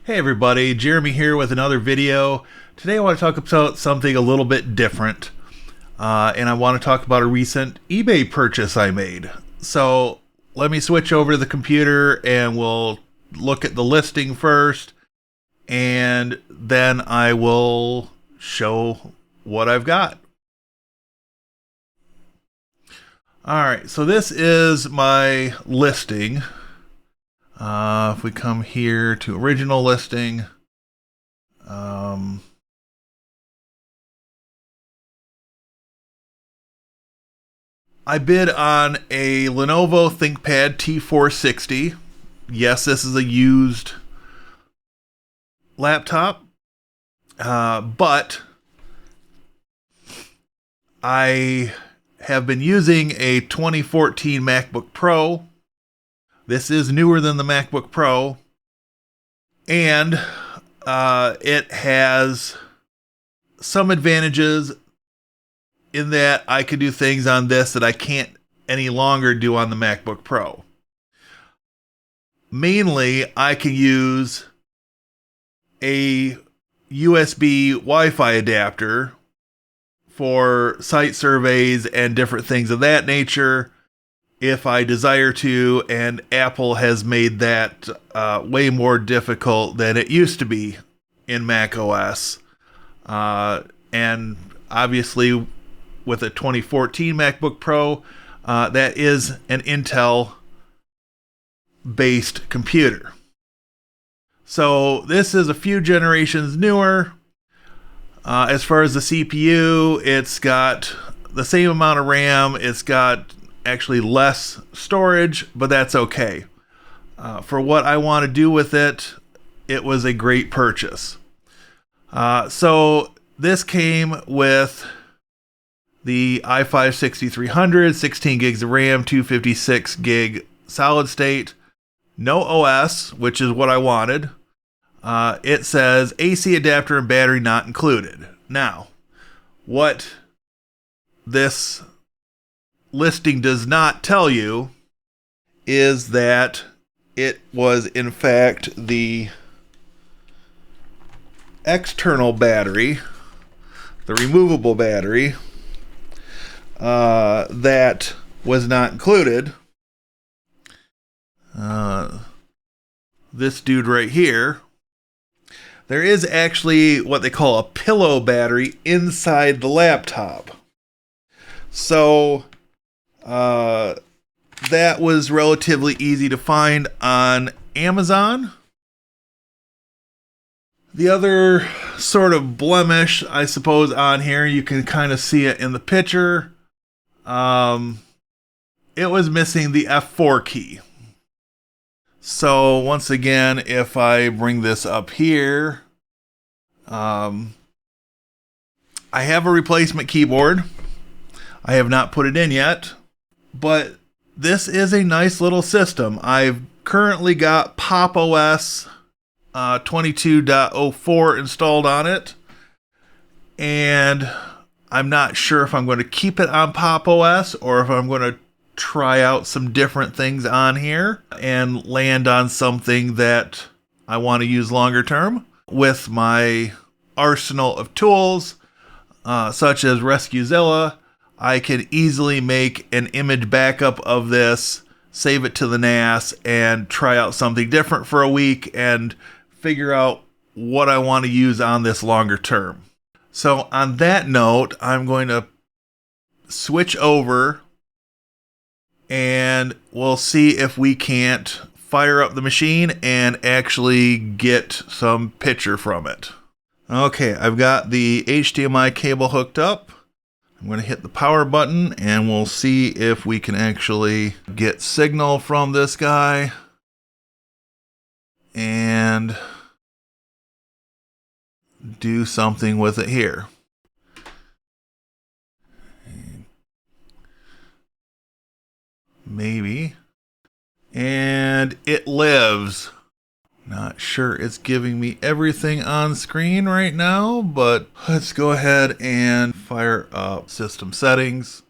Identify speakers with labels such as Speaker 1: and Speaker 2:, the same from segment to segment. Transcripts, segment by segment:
Speaker 1: Hey everybody, Jeremy here with another video. Today I want to talk about something a little bit different. And I want to talk about a recent eBay purchase I made. So let me switch over to the computer and we'll look at the listing first. And then I will show what I've got. Alright, so this is my listing. If we come here to original listing, I bid on a Lenovo ThinkPad T460. Yes, this is a used laptop, but I have been using a 2014 MacBook Pro. This is newer than the MacBook Pro, and it has some advantages in that I can do things on this that I can't any longer do on the MacBook Pro. Mainly, I can use a USB Wi-Fi adapter for site surveys and different things of that nature if I desire to, and Apple has made that way more difficult than it used to be in Mac OS. And obviously, with a 2014 MacBook Pro, that is an Intel-based computer. So this is a few generations newer. As far as the CPU, it's got the same amount of RAM. It's got actually less storage, but that's okay. For what I want to do with it, it was a great purchase. So this came with the i5 6300, 16 gigs of RAM, 256 gig solid state, no OS, which is what I wanted. It says AC adapter and battery not included. Now, what this listing does not tell you is that it was in fact the external battery, the removable battery, that was not included. This dude right here. There is actually what they call a pillow battery inside the laptop. So that was relatively easy to find on Amazon. The other sort of blemish, I suppose, on here, you can kind of see it in the picture. It was missing the F4 key. So once again, if I bring this up here, I have a replacement keyboard. I have not put it in yet, but this is a nice little system. I've currently got Pop! OS 22.04 installed on it, and I'm not sure if I'm going to keep it on Pop! OS or if I'm going to try out some different things on here and land on something that I want to use longer term. With my arsenal of tools, such as RescueZilla, I can easily make an image backup of this, save it to the NAS, and try out something different for a week and figure out what I want to use on this longer term. So on that note, I'm going to switch over and we'll see if we can't fire up the machine and actually get some picture from it. Okay, I've got the HDMI cable hooked up. I'm going to hit the power button and we'll see if we can actually get signal from this guy and do something with it here. Maybe. And it lives. Not sure it's giving me everything on screen right now, but let's go ahead and fire up system settings.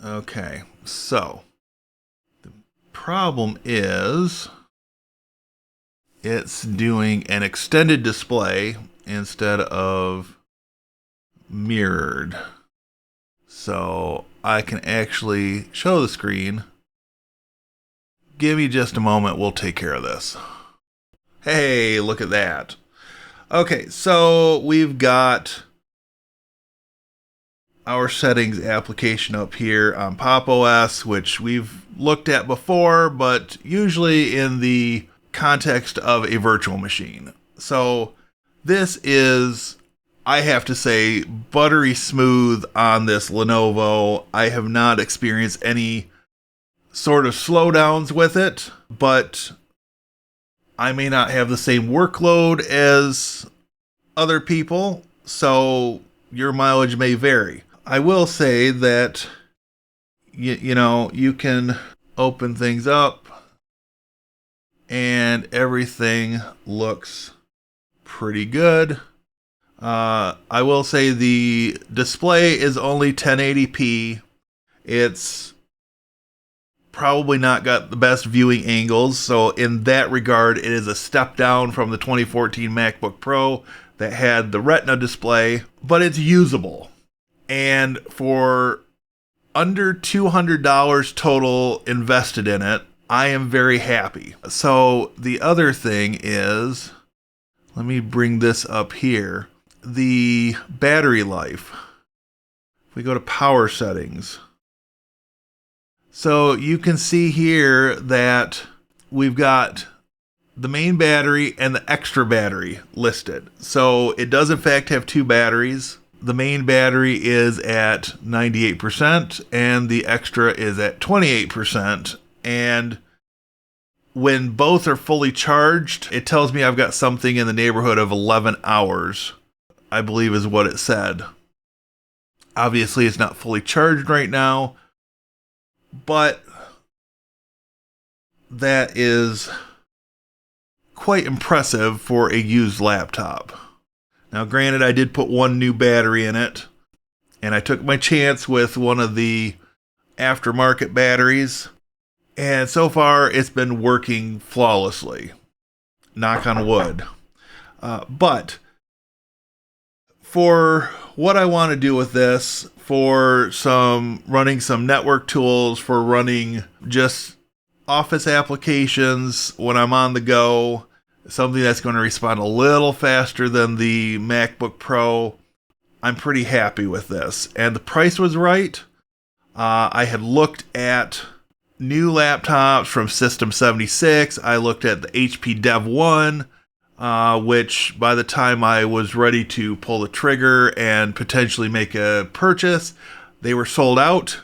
Speaker 1: Okay, so the problem is it's doing an extended display instead of mirrored. So I can actually show the screen. Give me just a moment, we'll take care of this. Hey, look at that. Okay, so we've got our settings application up here on Pop! OS, which we've looked at before, but usually in the context of a virtual machine. So this is, I have to say, buttery smooth on this Lenovo. I have not experienced any sort of slowdowns with it, but I may not have the same workload as other people, so your mileage may vary. I will say that you can open things up and everything looks pretty good. I will say the display is only 1080p. It's probably not got the best viewing angles, so in that regard it is a step down from the 2014 MacBook Pro that had the Retina display, but it's usable. And for under $200 total invested in it, I am very happy. So the other thing is, let me bring this up here, the battery life. If we go to power settings, so you can see here that we've got the main battery and the extra battery listed. So it does in fact have two batteries. The main battery is at 98% and the extra is at 28%. And when both are fully charged, it tells me I've got something in the neighborhood of 11 hours, I believe is what it said. Obviously, it's not fully charged right now, but that is quite impressive for a used laptop. Now, granted, I did put one new battery in it, and I took my chance with one of the aftermarket batteries, and so far it's been working flawlessly. Knock on wood. But for what I want to do with this, for running some network tools, for running just office applications when I'm on the go, something that's going to respond a little faster than the MacBook Pro, I'm pretty happy with this. And the price was right. I had looked at new laptops from System 76. I looked at the HP Dev 1, which by the time I was ready to pull the trigger and potentially make a purchase, they were sold out.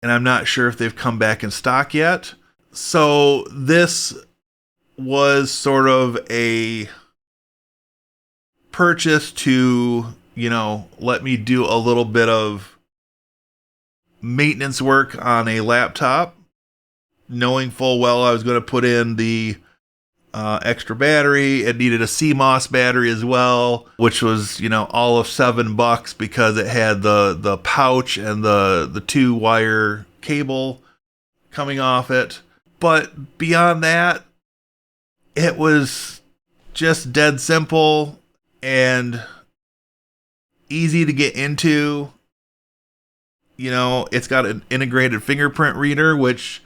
Speaker 1: And I'm not sure if they've come back in stock yet. So this was sort of a purchase to, let me do a little bit of maintenance work on a laptop, knowing full well I was going to put in the extra battery. It needed a CMOS battery as well, which was, all of $7 because it had the pouch and the 2-wire cable coming off it. But beyond that, it was just dead simple and easy to get into. It's got an integrated fingerprint reader, which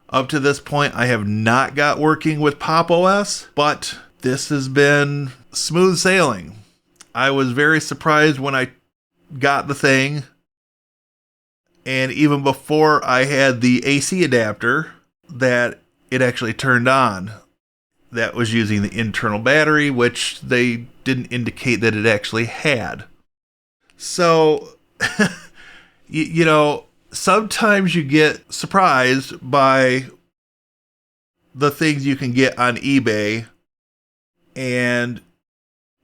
Speaker 1: up to this point I have not got working with Pop! OS, but this has been smooth sailing. I was very surprised when I got the thing, and even before I had the AC adapter, that it actually turned on. That was using the internal battery, which they didn't indicate that it actually had. So, sometimes you get surprised by the things you can get on eBay, and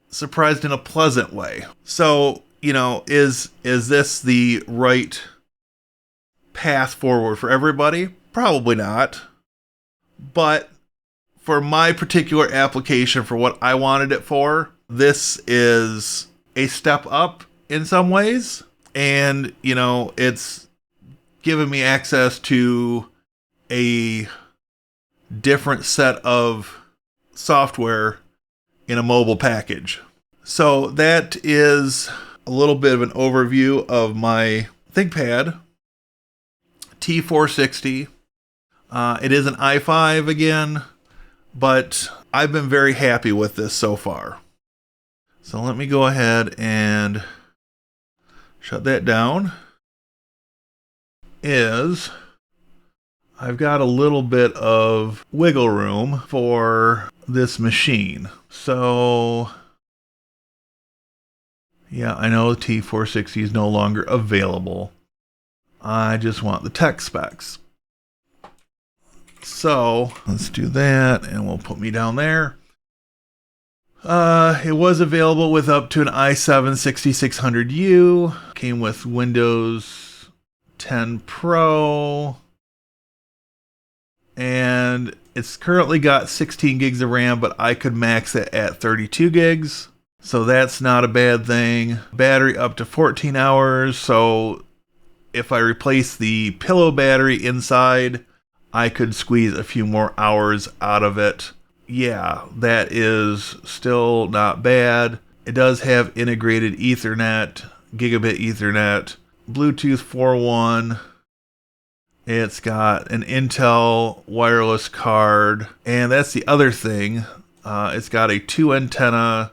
Speaker 1: surprised in a pleasant way. So, is this the right path forward for everybody? Probably not. But for my particular application, for what I wanted it for, this is a step up in some ways. And, it's given me access to a different set of software in a mobile package. So that is a little bit of an overview of my ThinkPad T460. It is an i5 again, but I've been very happy with this so far. So let me go ahead and shut that down. I've got a little bit of wiggle room for this machine. So yeah, I know the T460 is no longer available. I just want the tech specs. So let's do that, and we'll put me down there. It was available with up to an i7 6600U. Came with Windows 10 Pro. And it's currently got 16 gigs of RAM, but I could max it at 32 gigs. So that's not a bad thing. Battery up to 14 hours. So if I replace the pillow battery inside, I could squeeze a few more hours out of it. Yeah, that is still not bad. It does have integrated Ethernet, gigabit Ethernet, Bluetooth 4.1. It's got an Intel wireless card, and that's the other thing. It's got a 2 antenna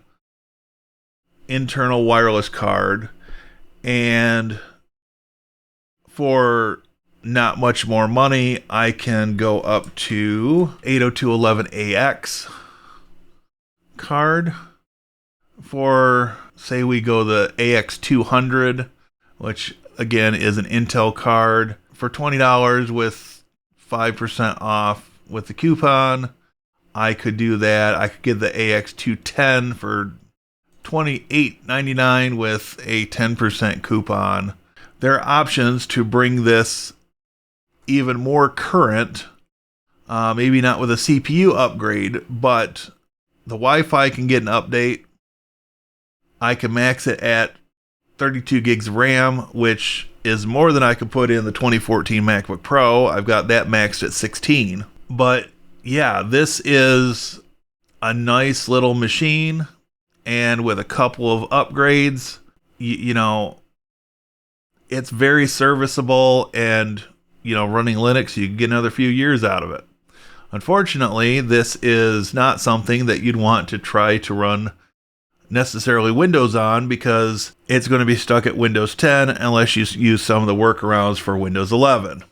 Speaker 1: internal wireless card, and for not much more money, I can go up to 802.11ax card. For, say we go the AX200, which again is an Intel card, for $20 with 5% off with the coupon, I could do that. I could get the AX210 for $28.99 with a 10% coupon. There are options to bring this even more current, maybe not with a CPU upgrade, but the Wi-Fi can get an update. I can max it at 32 gigs of RAM, which is more than I could put in the 2014 MacBook Pro. I've got that maxed at 16. But yeah, this is a nice little machine, and with a couple of upgrades, you know, it's very serviceable, and running Linux, you can get another few years out of it. Unfortunately, this is not something that you'd want to try to run necessarily Windows on, because it's going to be stuck at Windows 10 unless you use some of the workarounds for Windows 11.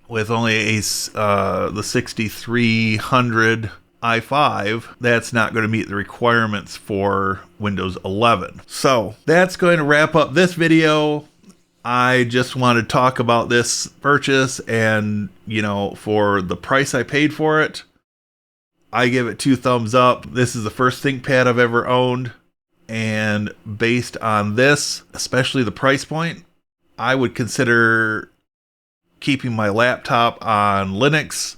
Speaker 1: With only the 6300 i5, that's not going to meet the requirements for Windows 11. So that's going to wrap up this video. I just want to talk about this purchase, and for the price I paid for it, I give it 2 thumbs up. This is the first ThinkPad I've ever owned, and based on this, especially the price point, I would consider keeping my laptop on Linux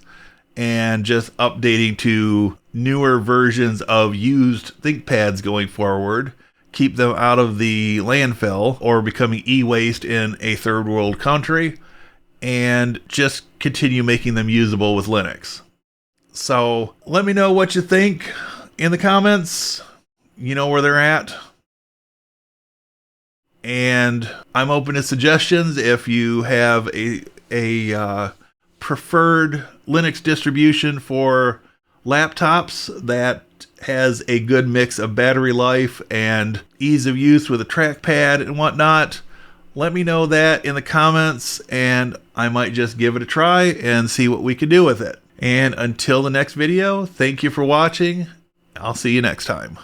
Speaker 1: and just updating to newer versions of used ThinkPads going forward. Keep them out of the landfill or becoming e-waste in a third world country, and just continue making them usable with Linux. So let me know what you think in the comments. You know where they're at. And I'm open to suggestions. If you have a preferred Linux distribution for laptops that has a good mix of battery life and ease of use with a trackpad and whatnot, let me know that in the comments, and I might just give it a try and see what we can do with it. And until the next video, thank you for watching. I'll see you next time.